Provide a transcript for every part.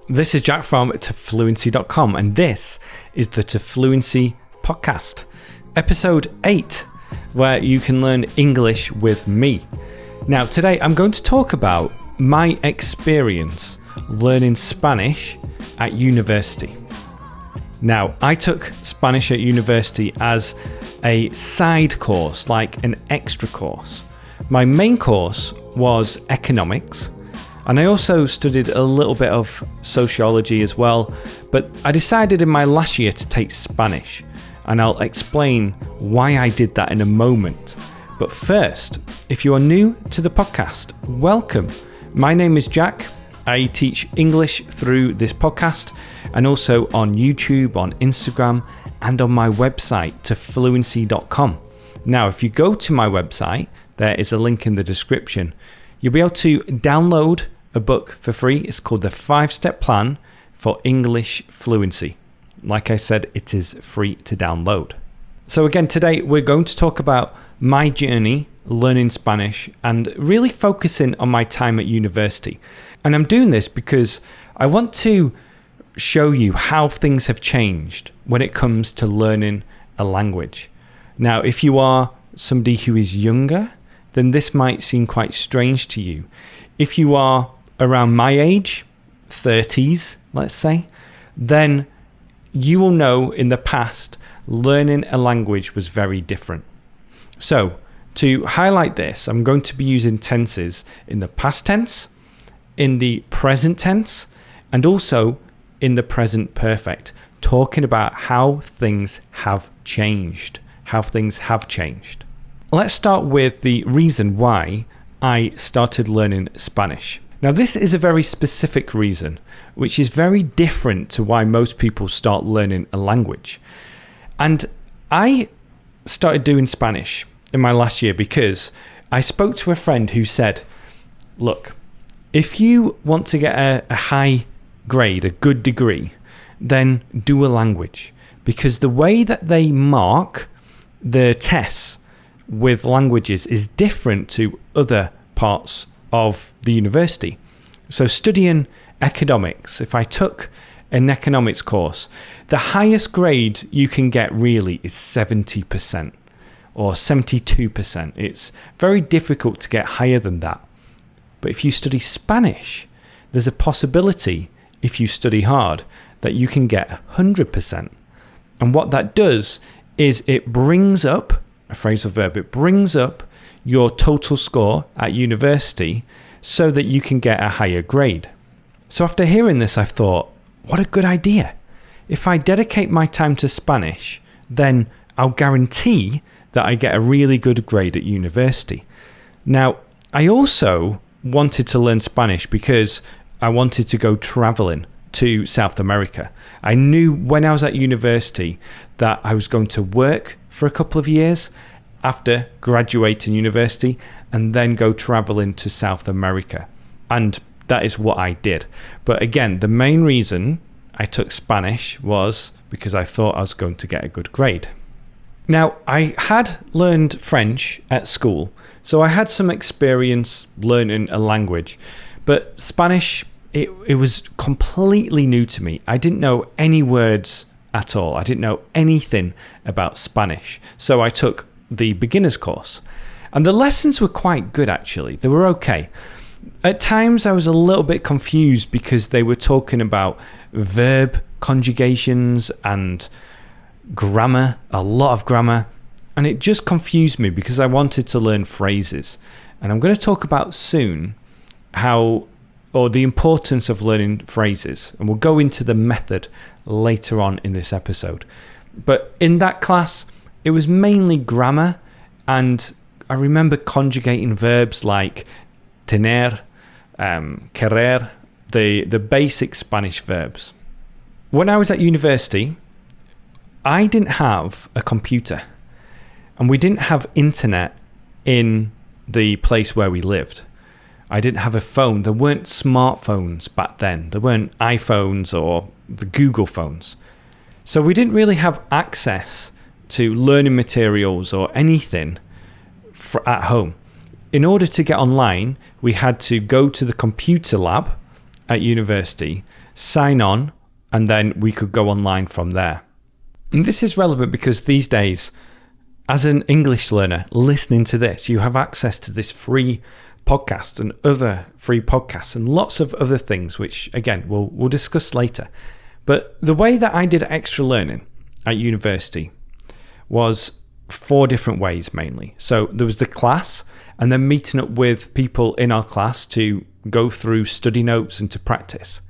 This is Jack from tofluency.com, and this is the To Fluency Podcast, episode 8, where you can learn English with me. Now, today I'm going to talk about my experience learning Spanish at university. Now, I took Spanish at university as a side course, like an extra course. My main course was economics, and I also studied a little bit of sociology as well, but I decided in my last year to take Spanish, and I'll explain why I did that in a moment. But first, if you are new to the podcast, welcome. My name is Jack. I teach English through this podcast and also on YouTube, on Instagram, and on my website, tofluency.com. Now, if you go to my website, there is a link in the description. You'll be able to download a book for free. It's called The 5-Step Plan for English Fluency. Like I said, it is free to download. So again, today we're going to talk about my journey learning Spanish and really focusing on my time at university. And I'm doing this because I want to show you how things have changed when it comes to learning a language. Now, if you are somebody who is younger, then this might seem quite strange to you. If you are around my age, 30s, let's say, then you will know in the past, learning a language was very different. So, to highlight this, I'm going to be using tenses in the past tense, in the present tense, and also in the present perfect, talking about how things have changed. Let's start with the reason why I started learning Spanish. Now, this is a very specific reason, which is very different to why most people start learning a language. And I started doing Spanish in my last year because I spoke to a friend who said, look, if you want to get a high grade, a good degree, then do a language. Because the way that they mark the tests with languages is different to other parts of the university. So studying economics, if I took an economics course, the highest grade you can get really is 70% or 72%. It's very difficult to get higher than that. But if you study Spanish, there's a possibility, if you study hard, that you can get 100%. And what that does is it brings up, a phrasal verb, it brings up your total score at university so that you can get a higher grade. So after hearing this, I thought, what a good idea. If I dedicate my time to Spanish, then I'll guarantee that I get a really good grade at university. Now, I also wanted to learn Spanish because I wanted to go traveling to South America. I knew when I was at university that I was going to work for a couple of years after graduating university and then go traveling to South America. And that is what I did. But again, the main reason I took Spanish was because I thought I was going to get a good grade. Now, I had learned French at school, so I had some experience learning a language. But Spanish, it was completely new to me. I didn't know any words at all. I didn't know anything about Spanish. So I took the beginner's course. And the lessons were quite good, actually. They were okay. At times, I was a little bit confused because they were talking about verb conjugations and grammar, a lot of grammar. And it just confused me because I wanted to learn phrases. And I'm going to talk about soon the importance of learning phrases. And we'll go into the method later on in this episode. But in that class, it was mainly grammar, and I remember conjugating verbs like tener, querer, the basic Spanish verbs. When I was at university, I didn't have a computer, and we didn't have internet in the place where we lived. I didn't have a phone. There weren't smartphones back then. There weren't iPhones or the Google phones. So we didn't really have access to learning materials or anything at home. In order to get online, we had to go to the computer lab at university, sign on, and then we could go online from there. And this is relevant because these days, as an English learner listening to this, you have access to this free podcast and other free podcasts and lots of other things, which again, we'll discuss later. But the way that I did extra learning at university was 4 different ways mainly. So there was the class, and then meeting up with people in our class to go through study notes and to practice.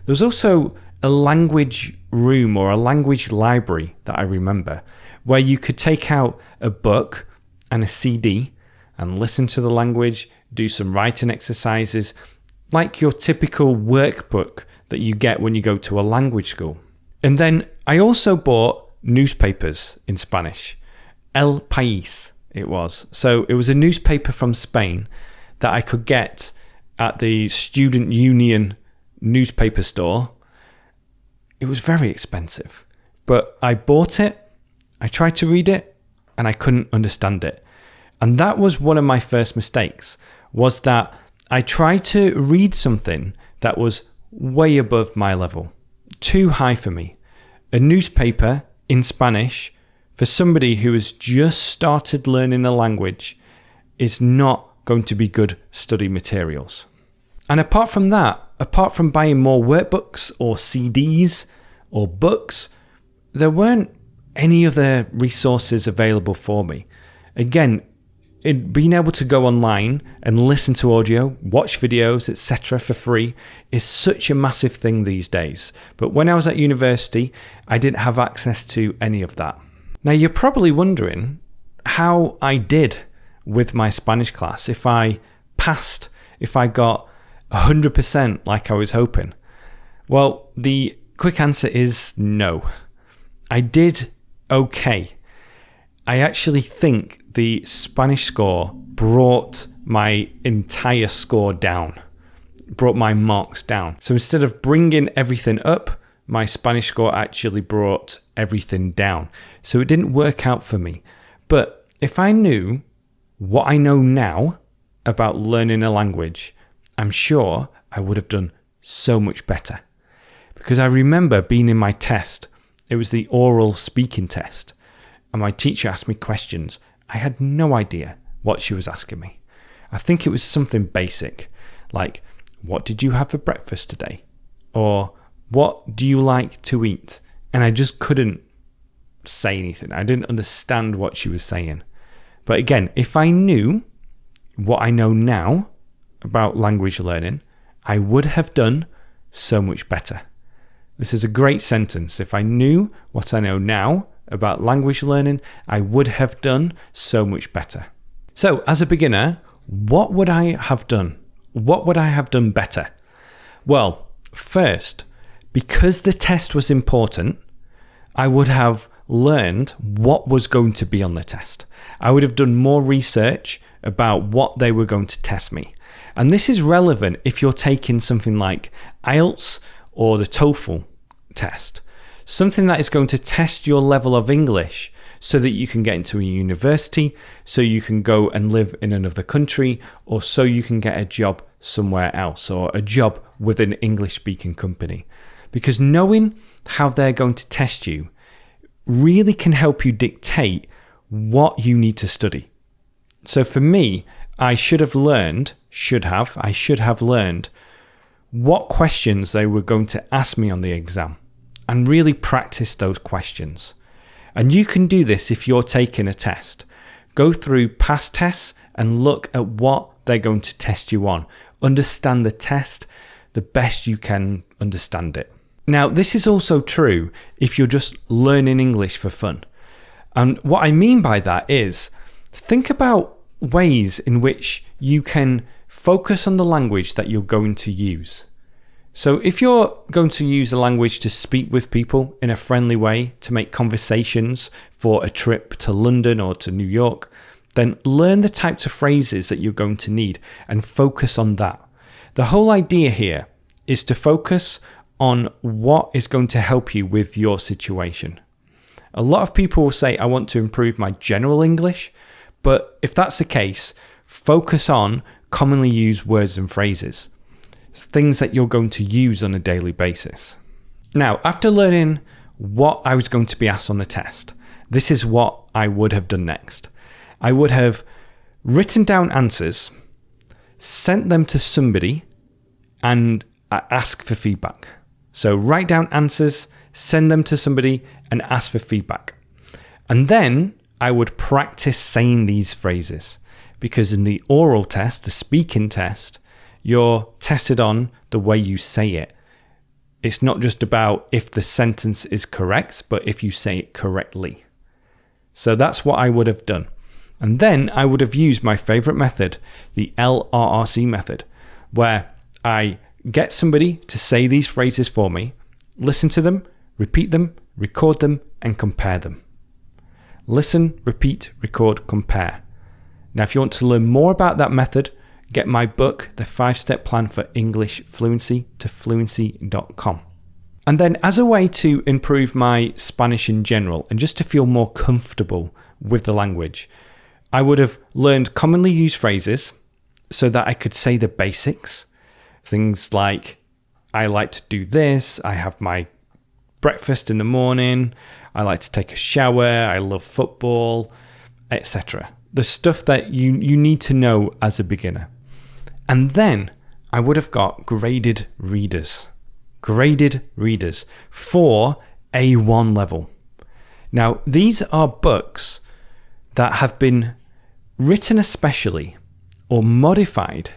There was also a language room or a language library that I remember, where you could take out a book and a CD and listen to the language, do some writing exercises, like your typical workbook that you get when you go to a language school. And then I also bought newspapers in Spanish. El País it was. So it was a newspaper from Spain that I could get at the student union newspaper store. It was very expensive, but I bought it, I tried to read it, and I couldn't understand it. And that was one of my first mistakes, was that I tried to read something that was way above my level, too high for me. A newspaper in Spanish for somebody who has just started learning a language is not going to be good study materials. And apart from that, apart from buying more workbooks or CDs or books, there weren't any other resources available for me. Again, being able to go online and listen to audio, watch videos, etc. for free is such a massive thing these days. But when I was at university, I didn't have access to any of that. Now, you're probably wondering how I did with my Spanish class, if I passed, if I got 100% like I was hoping. Well, the quick answer is no. I did okay. I actually think the Spanish score brought my entire score down, brought my marks down. So instead of bringing everything up, my Spanish score actually brought everything down. So it didn't work out for me. But if I knew what I know now about learning a language, I'm sure I would have done so much better. Because I remember being in my test. It was the oral speaking test. And my teacher asked me questions. I had no idea what she was asking me. I think it was something basic, like, what did you have for breakfast today? Or, what do you like to eat? And I just couldn't say anything. I didn't understand what she was saying. But again, if I knew what I know now about language learning, I would have done so much better. This is a great sentence. If I knew what I know now about language learning, I would have done so much better. So, as a beginner, what would I have done? What would I have done better? Well, first, because the test was important, I would have learned what was going to be on the test. I would have done more research about what they were going to test me. And this is relevant if you're taking something like IELTS or the TOEFL test, something that is going to test your level of English so that you can get into a university, so you can go and live in another country, or so you can get a job somewhere else, or a job with an English-speaking company. Because knowing how they're going to test you really can help you dictate what you need to study. So for me, I should have learned what questions they were going to ask me on the exam and really practice those questions. And you can do this if you're taking a test. Go through past tests and look at what they're going to test you on. Understand the test the best you can understand it. Now, this is also true if you're just learning English for fun. And what I mean by that is, think about ways in which you can focus on the language that you're going to use. So if you're going to use a language to speak with people in a friendly way, to make conversations for a trip to London or to New York, then learn the types of phrases that you're going to need and focus on that. The whole idea here is to focus on what is going to help you with your situation. A lot of people will say, I want to improve my general English, but if that's the case, focus on commonly used words and phrases. things that you're going to use on a daily basis. Now, after learning what I was going to be asked on the test, this is what I would have done next. I would have written down answers, sent them to somebody, and ask for feedback. So write down answers, send them to somebody, and ask for feedback. And then I would practice saying these phrases, because in the oral test, the speaking test, you're tested on the way you say it. It's not just about if the sentence is correct, but if you say it correctly. So that's what I would have done. And then I would have used my favorite method, the LRRC method, where I get somebody to say these phrases for me, listen to them, repeat them, record them, and compare them. Listen, repeat, record, compare. Now, if you want to learn more about that method, get my book, The 5-Step Plan for English Fluency, tofluency.com. And then as a way to improve my Spanish in general, and just to feel more comfortable with the language, I would have learned commonly used phrases so that I could say the basics. Things like, I like to do this, I have my breakfast in the morning, I like to take a shower, I love football, etc. The stuff that you need to know as a beginner. And then I would have got graded readers for A1 level. Now, these are books that have been written especially or modified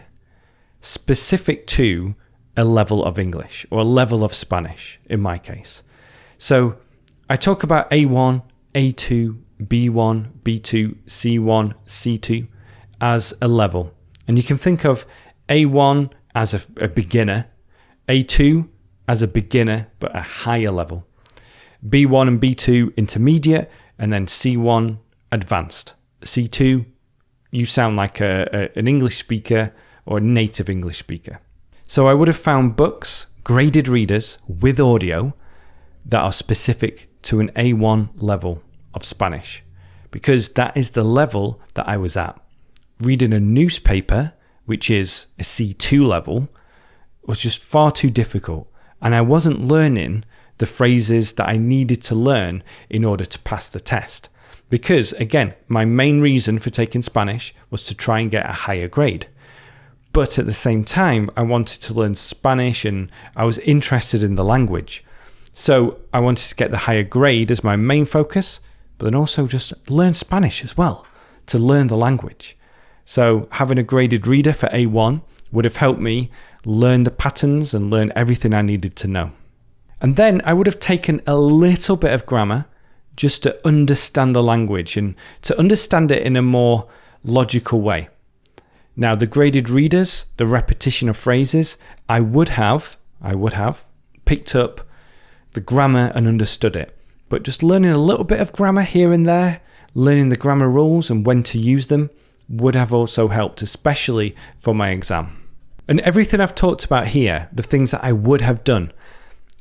specific to a level of English or a level of Spanish in my case. So I talk about A1, A2, B1, B2, C1, C2 as a level. And you can think of A1 as a beginner, A2 as a beginner but a higher level, B1 and B2 intermediate, and then C1 advanced. C2, you sound like an English speaker or a native English speaker. So I would have found books, graded readers with audio that are specific to an A1 level of Spanish, because that is the level that I was at. Reading a newspaper, which is a C2 level, was just far too difficult, and I wasn't learning the phrases that I needed to learn in order to pass the test. Because, again, my main reason for taking Spanish was to try and get a higher grade. But at the same time, I wanted to learn Spanish and I was interested in the language. So I wanted to get the higher grade as my main focus, but then also just learn Spanish as well, to learn the language. So having a graded reader for A1 would have helped me learn the patterns and learn everything I needed to know. And then I would have taken a little bit of grammar just to understand the language and to understand it in a more logical way. Now, the graded readers, the repetition of phrases, I would have picked up the grammar and understood it. But just learning a little bit of grammar here and there, learning the grammar rules and when to use them would have also helped, especially for my exam. And everything I've talked about here, the things that I would have done,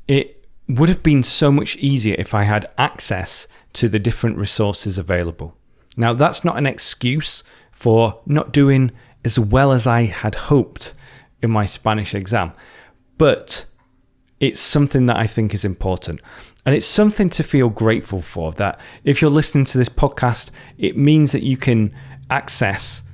it would have been so much easier if I had access to the different resources available. Now, that's not an excuse for not doing as well as I had hoped in my Spanish exam, but it's something that I think is important. And it's something to feel grateful for, that if you're listening to this podcast, it means that you can access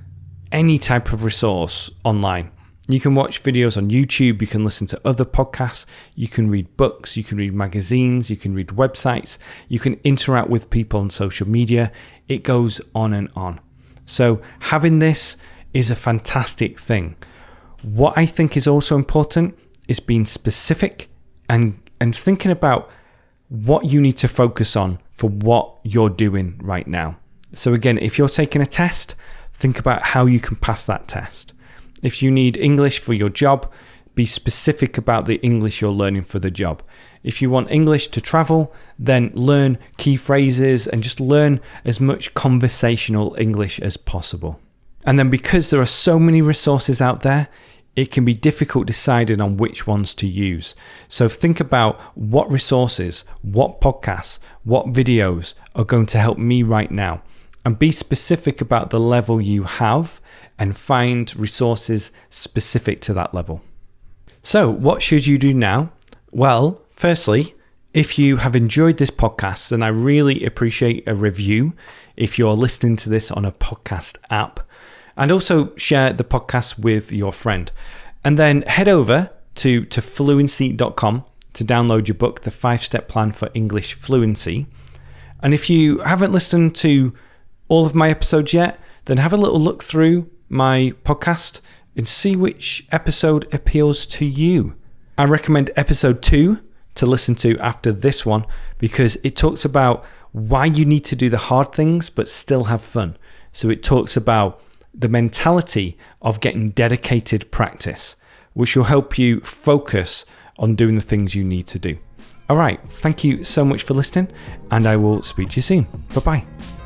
any type of resource online. You can watch videos on YouTube, you can listen to other podcasts, you can read books, you can read magazines, you can read websites, you can interact with people on social media. It goes on and on. So having this is a fantastic thing. What I think is also important is being specific and thinking about what you need to focus on for what you're doing right now. So again, if you're taking a test, think about how you can pass that test. If you need English for your job, be specific about the English you're learning for the job. If you want English to travel, then learn key phrases and just learn as much conversational English as possible. And then because there are so many resources out there, it can be difficult deciding on which ones to use. So think about what resources, what podcasts, what videos are going to help me right now. And be specific about the level you have and find resources specific to that level. So what should you do now? Well, firstly, if you have enjoyed this podcast, then I really appreciate a review if you're listening to this on a podcast app. And also share the podcast with your friend. And then head over to tofluency.com to download your book, The 5-Step Plan for English Fluency. And if you haven't listened to all of my episodes yet, then have a little look through my podcast and see which episode appeals to you. I recommend episode 2 to listen to after this one because it talks about why you need to do the hard things but still have fun. So it talks about the mentality of getting dedicated practice, which will help you focus on doing the things you need to do. All right, thank you so much for listening, and I will speak to you soon. Bye-bye.